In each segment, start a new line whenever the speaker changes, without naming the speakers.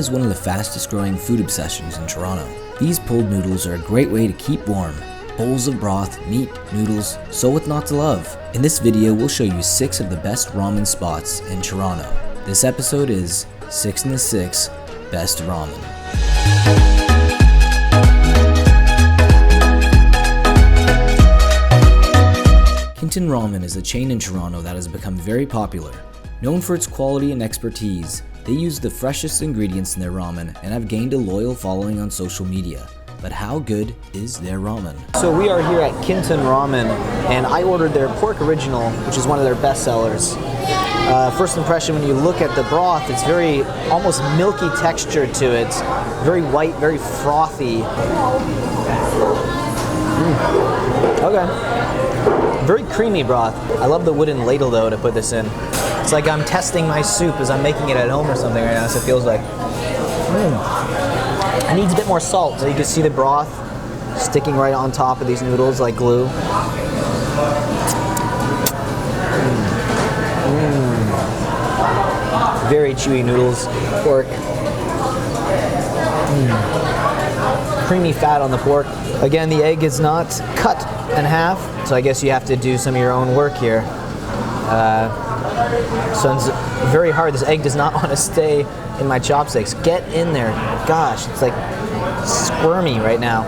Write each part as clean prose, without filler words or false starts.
is one of the fastest growing food obsessions in Toronto. These pulled noodles are a great way to keep warm. Bowls of broth, meat, noodles, so what not to love? In this video, we'll show you 6 of the best ramen spots in Toronto. This episode is 6 in the 6 Best Ramen. Kinson Ramen is a chain in Toronto that has become very popular. Known for its quality and expertise, they use the freshest ingredients in their ramen and have gained a loyal following on social media. But how good is their ramen?
So we are here at Kinson Ramen, and I ordered their pork original, which is one of their best sellers. First impression, when you look at the broth, it's very almost milky texture to it. Very white, very frothy. Okay. Very creamy broth. I love the wooden ladle though to put this in. It's like I'm testing my soup as I'm making it at home or something right now, so it feels like. It needs a bit more salt, so you can see the broth sticking right on top of these noodles like glue. Very chewy noodles, pork. Creamy fat on the pork. Again, the egg is not cut in half, so I guess you have to do some of your own work here. So it's very hard. This egg does not want to stay in my chopsticks. Get in there. Gosh, it's like squirmy right now.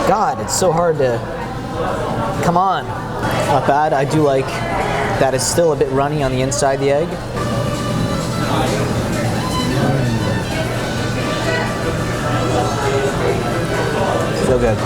God, it's so hard to... Come on. Not bad. I do like that it's still a bit runny on the inside of the egg. So good.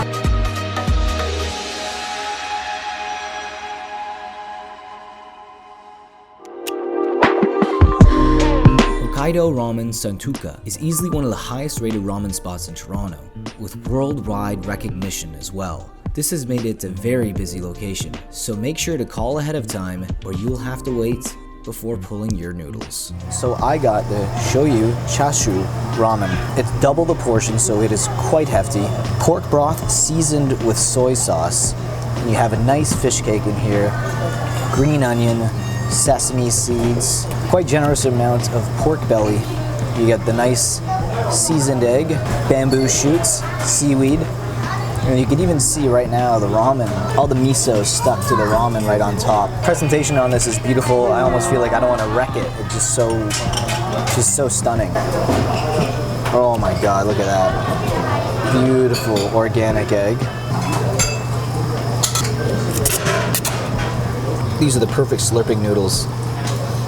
Kaido Ramen Santouka is easily one of the highest rated ramen spots in Toronto, with worldwide recognition as well. This has made it a very busy location, so make sure to call ahead of time or you will have to wait before pulling your noodles.
So I got the shoyu chashu ramen. It's double the portion, so it is quite hefty. Pork broth seasoned with soy sauce. And you have a nice fish cake in here, green onion, sesame seeds, quite generous amount of pork belly. You get the nice seasoned egg, bamboo shoots, seaweed, and you can even see right now the ramen, all the miso stuck to the ramen right on top. Presentation on this is beautiful. I almost feel like I don't want to wreck it. It's just so stunning. Oh my God, look at that. Beautiful organic egg. These are the perfect slurping noodles.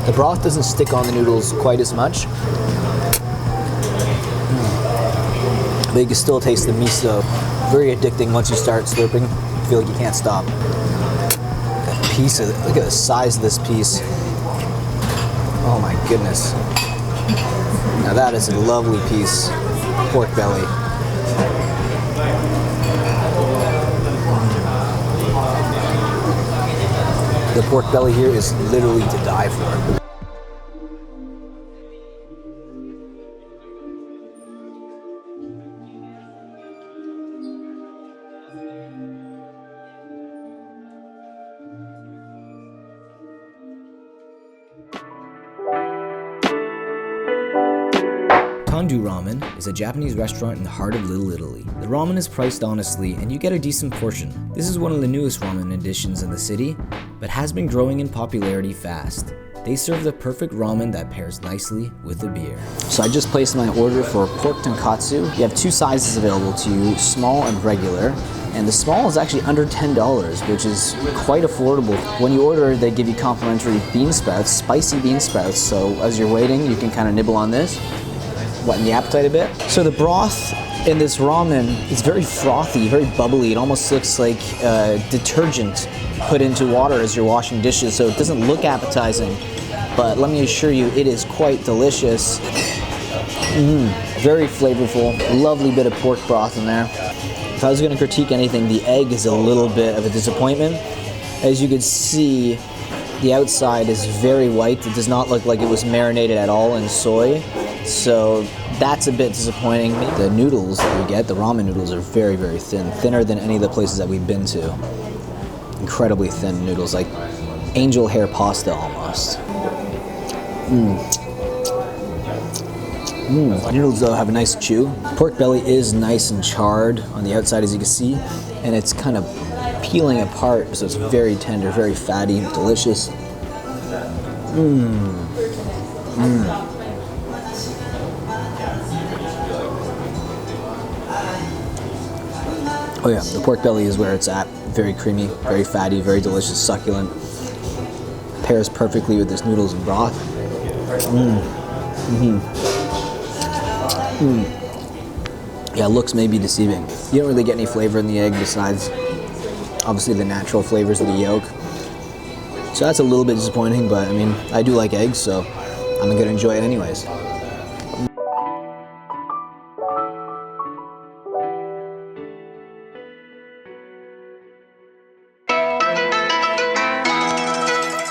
The broth doesn't stick on the noodles quite as much. But you can still taste the miso. Very addicting once you start slurping. You feel like you can't stop. That piece of it, look at the size of this piece. Oh my goodness. Now that is a lovely piece. Pork belly. The pork belly here is literally to die for.
Kondu Ramen is a Japanese restaurant in the heart of Little Italy. The ramen is priced honestly and you get a decent portion. This is one of the newest ramen additions in the city, but has been growing in popularity fast. They serve the perfect ramen that pairs nicely with a beer.
So I just placed my order for pork tonkatsu. You have 2 sizes available to you, small and regular. And the small is actually under $10, which is quite affordable. When you order, they give you complimentary bean sprouts, spicy bean sprouts. So as you're waiting, you can kind of nibble on this. Whetting the appetite a bit. So the broth in this ramen is very frothy, very bubbly. It almost looks like detergent put into water as you're washing dishes, so it doesn't look appetizing, but let me assure you, it is quite delicious. Very flavorful, lovely bit of pork broth in there. If I was going to critique anything, the egg is a little bit of a disappointment. As you can see, the outside is very white. It does not look like it was marinated at all in soy. So that's a bit disappointing. The noodles that we get, the ramen noodles, are very, very thin. Thinner than any of the places that we've been to. Incredibly thin noodles, like angel hair pasta almost. The noodles though have a nice chew. Pork belly is nice and charred on the outside, as you can see, and it's kind of peeling apart, so it's very tender, very fatty, delicious. Oh yeah, the pork belly is where it's at. Very creamy, very fatty, very delicious, succulent. Pairs perfectly with this noodles and broth. Yeah, looks may be deceiving. You don't really get any flavor in the egg besides obviously the natural flavors of the yolk. So that's a little bit disappointing, but I mean, I do like eggs, so I'm gonna enjoy it anyways.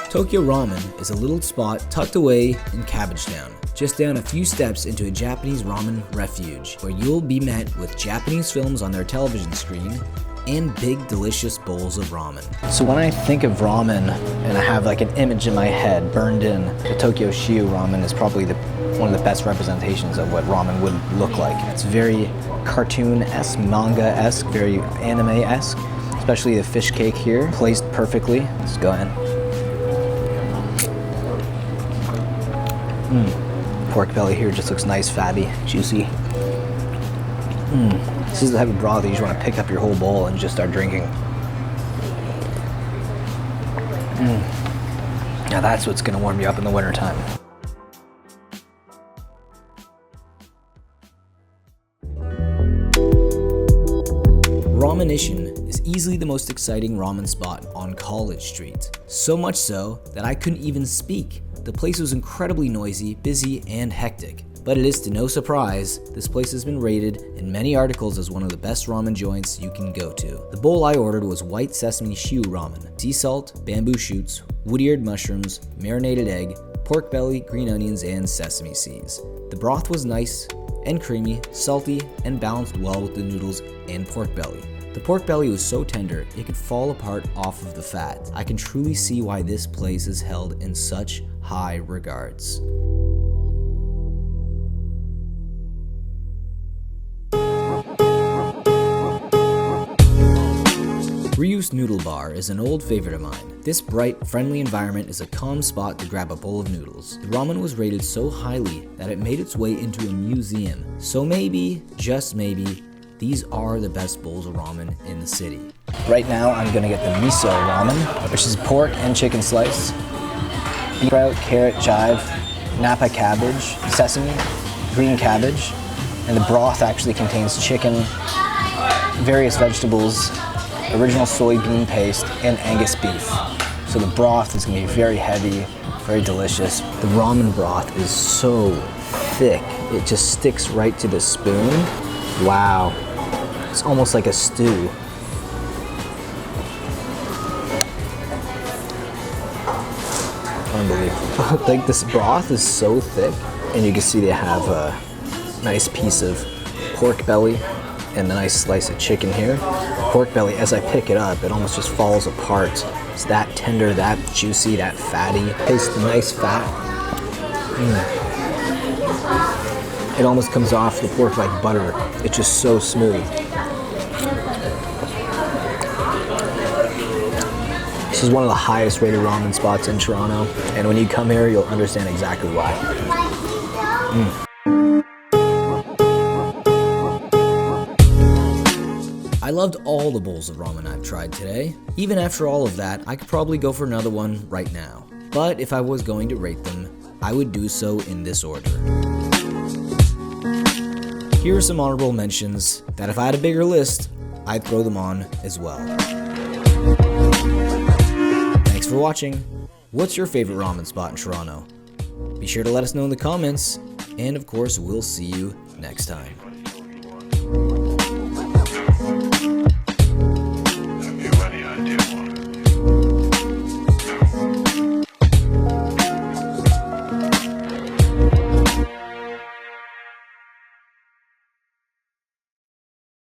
Tokyo Ramen is a little spot tucked away in Cabbage Town, just down a few steps into a Japanese ramen refuge, where you'll be met with Japanese films on their television screen and big delicious bowls of ramen. So when I think of ramen and I have like an image in my head burned in, the Tokyo Shiyu ramen is probably one of the best representations of what ramen would look like. It's very cartoon-esque, manga-esque, very anime-esque, especially the fish cake here, placed perfectly. Let's go in. Pork belly here just looks nice, fatty, juicy. This is the type of broth that you just want to pick up your whole bowl and just start drinking. Now that's what's going to warm you up in the wintertime. Ramen Iten is easily the most exciting ramen spot on College Street. So much so that I couldn't even speak. The place was incredibly noisy, busy, and hectic. But it is to no surprise, this place has been rated in many articles as one of the best ramen joints you can go to. The bowl I ordered was white sesame shiyu ramen, sea salt, bamboo shoots, wood-eared mushrooms, marinated egg, pork belly, green onions, and sesame seeds. The broth was nice and creamy, salty, and balanced well with the noodles and pork belly. The pork belly was so tender, it could fall apart off of the fat. I can truly see why this place is held in such high regards. Ryu's Noodle Bar is an old favorite of mine. This bright, friendly environment is a calm spot to grab a bowl of noodles. The ramen was rated so highly that it made its way into a museum. So maybe, just maybe, these are the best bowls of ramen in the city. Right now I'm gonna get the miso ramen, which is pork and chicken slice, beet sprout, carrot, chive, napa cabbage, sesame, green cabbage, and the broth actually contains chicken, various vegetables, original soybean paste, and Angus beef. So the broth is gonna be very heavy, very delicious. The ramen broth is so thick, it just sticks right to the spoon. Wow, it's almost like a stew. Unbelievable. Like this broth is so thick, and you can see they have a nice piece of pork belly and a nice slice of chicken here. Pork belly, as I pick it up, it almost just falls apart. It's that tender, that juicy, that fatty. Tastes the nice fat. It almost comes off the pork like butter. It's just so smooth. This is one of the highest rated ramen spots in Toronto, and when you come here, you'll understand exactly why. I loved all the bowls of ramen I've tried today. Even after all of that, I could probably go for another one right now. But if I was going to rate them, I would do so in this order. Here are some honorable mentions that if I had a bigger list, I'd throw them on as well. Thanks for watching. What's your favorite ramen spot in Toronto? Be sure to let us know in the comments, and of course, we'll see you next time.